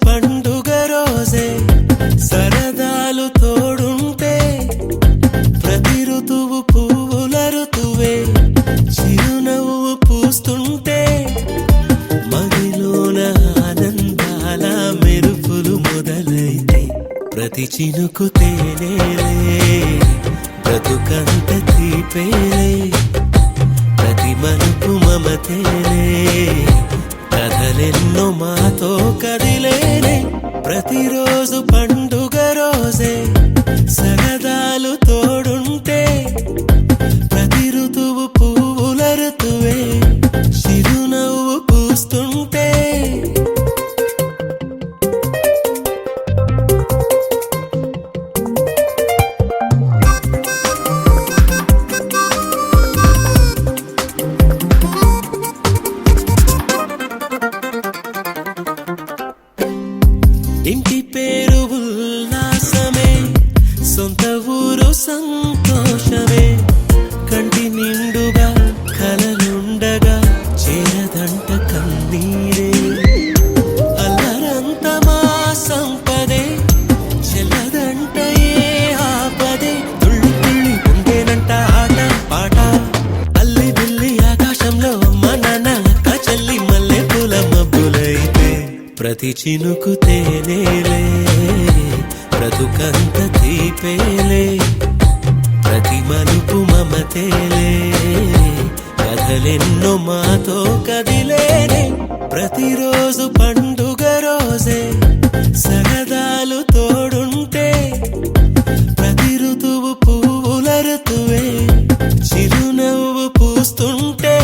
పండుగ రోజే సరదాలు తోడుంటే ప్రతి ఋతువు పువ్వుల ఋతువే చిరునవ్వు పూస్తుంటే మదిలోన ఆనందాల మెరుపులు మొదలైతే ప్రతి చినుకు తేనేలే బ్రతుకంత తీపేలే ప్రతి మలుపు మమతేలే కథలెన్నో మాతో కదిలేనే ప్రతిరోజు పండుగ రోజే సరదాలు తోడుంటే ప్రతి ఋతువు పువ్వుల ఋతువే చిరునవ్వు పూస్తుంటే ఇంటి పేరు ఉల్లాసమే సొంత ఊరు సంతోషమే కంటి నిండుగా కలలుండగా చేరదంట కన్నీరే అల్లరంత మా సంపదే చెల్లదంట ఏ ఆపదే తుళ్ళి తుళ్ళి ఉంటేనంట ఆట పాట అల్లి బిల్లి ఆకాశంలో అమ్మ నాన్న అక్క చెల్లి మల్లె పూల మబ్బులైతే ప్రతి చినుకు తేనేలే బ్రతుకంత తీపేలే ప్రతి మలుపు మమతేలే కథలెన్నో మాతో కదిలేనే ప్రతిరోజు పండుగ రోజే సరదాలు తోడుంటే ప్రతి ఋతువు పువ్వుల ఋతువే చిరునవ్వు పూస్తుంటే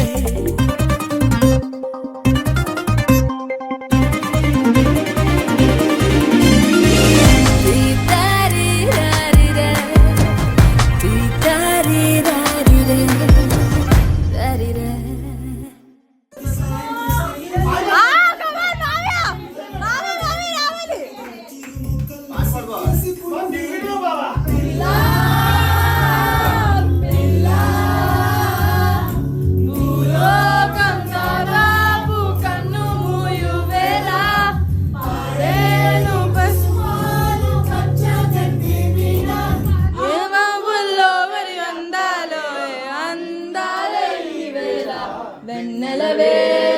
వెన్నెలవే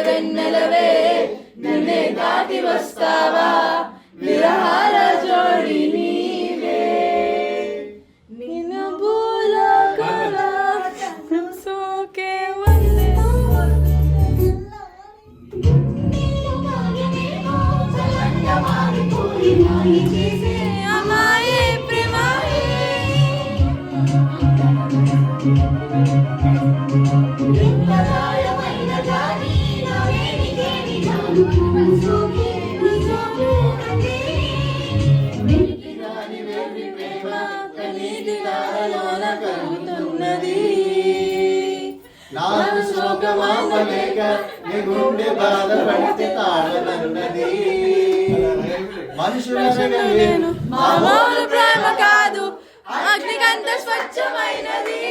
వెన్నెలవే నన్నే దాటి వస్తావా విరహాల జోడి నీవే నిన్ను భూలోకాల సోకే వల్లే అమాయే ప్రేమాయే నాకు శోకమాపలేక నీ గుండె బాధపడితే తాళనన్నది మనుషులను మామూలు ప్రేమ కాదు అగ్నికంత స్వచ్ఛమైనది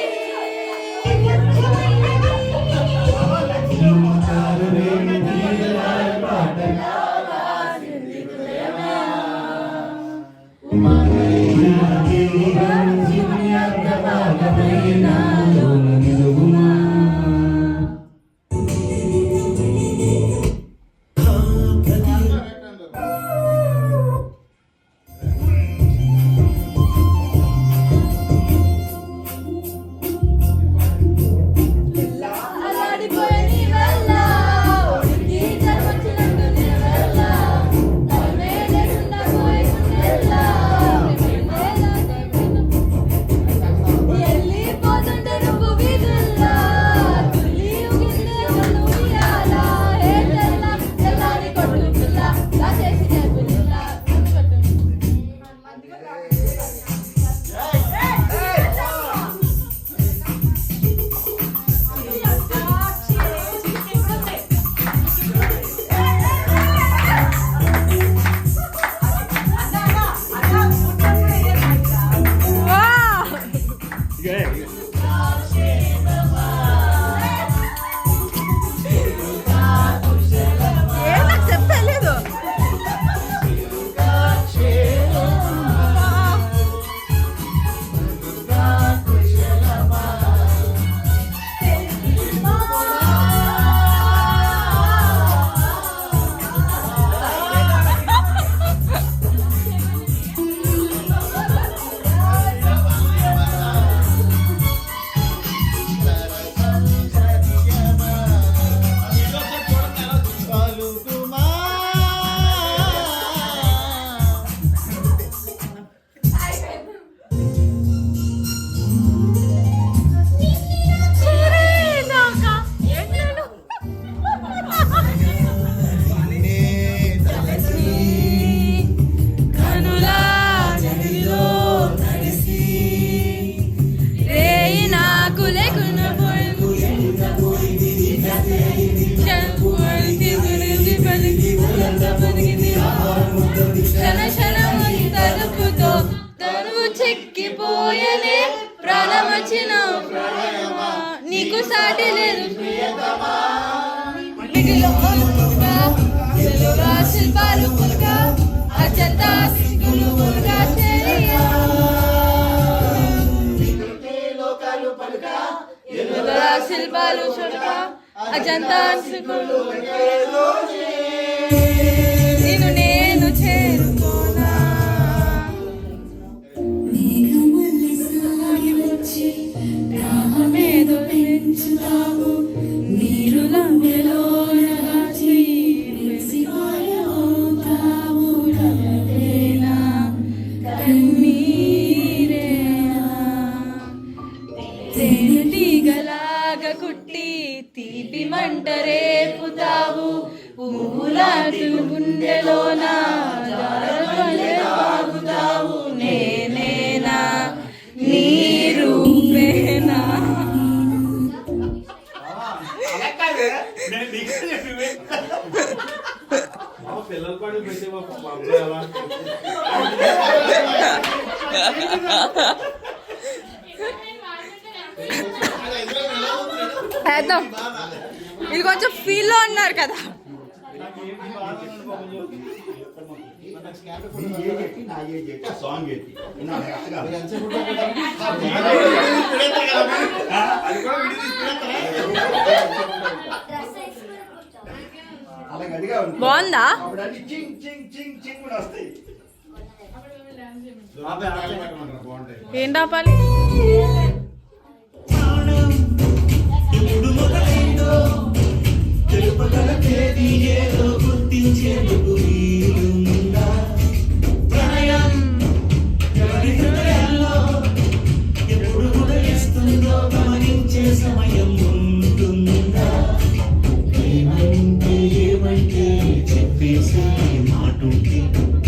చేసినావు నీకు సాటి లేదు మిగిలో మురుగా తెలుగా శిల్పాలు మురుగా అజంతా సిగ్గులు మురుగా చెరియా తెలుగా శిల్పాలు చురుగా అజంతా సిగ్గులు నిన్ను నేను చేరుకోనా రామమేదో పెంచుతావు నీరులా మెలోనగాచి వెసిపోతావు నవ్వేనా కన్నీరేనా తేనెటీగలాగా కుట్టి తీపి మంట రేపుతావు పువ్వులాంటి గుండెలోన జారవలె వాగుతావు నేనేనా నీ రూపేనా పిల్లల పాడు పెట్టే వేద్దాం ఇది కొంచెం ఫీల్ లో ఉన్నారు కదా సాంగ్ చెప్పి బాగుందా ఏం రాపాలి ఎప్పుడు మొదలైందో తెలుపగల తేదీ ఏదో గుర్తించేందుకు వీలుందా ప్రణయం ఎవరి హృదయాల్లో ఎప్పుడు ఉదయిస్తుందో గమనించే సమయం ఉంటుందా ఏమంటే ఏమంటే చెప్పేసి మాటుంటే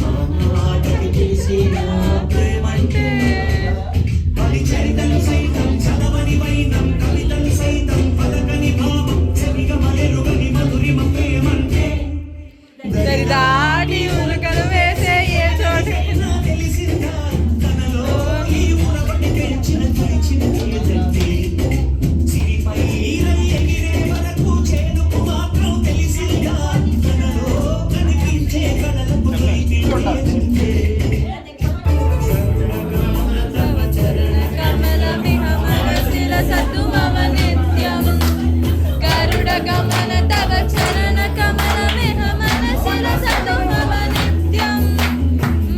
ఆ మాటకి తెలిసిన ప్రేమంటే అది చరితలు సైతం చదవని వైనం కవితలు సైతం పలకని భావం చెవిగమలెరుగని మధురిమ ప్రేమంటే దరిదాటి ఉరకలు వేసే ఏ చోటు తెలిసిందా తనలో ఈ ఉరవడి పెంచిన తలిచిన చేతంటే సిరిపై ఎగిరే వరకు చేనుకు మాత్రం తెలిసిందా తనలో కనిపించే కళలకు తెలిసిందే సత్తు మమ నిత్యం గరుడ గమన తవ చరణ కమల మిహ మనసిల సత్తు మమ నిత్యం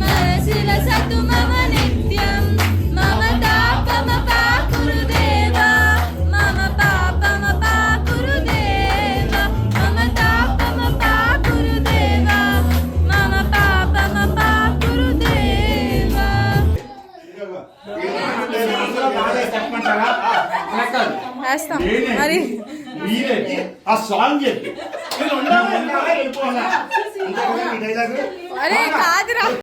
మనసిల సత్తు మమ నిత్యం మమ తాపమ పాకురు దేవా మమ పాపమ పాకురు దేవా మమ తాపమ పాకురు దేవా మమ పాపమ పాకురు దేవా వేస్తాం మరి ఆ సాంగ్ చెప్పి అరే కాదురా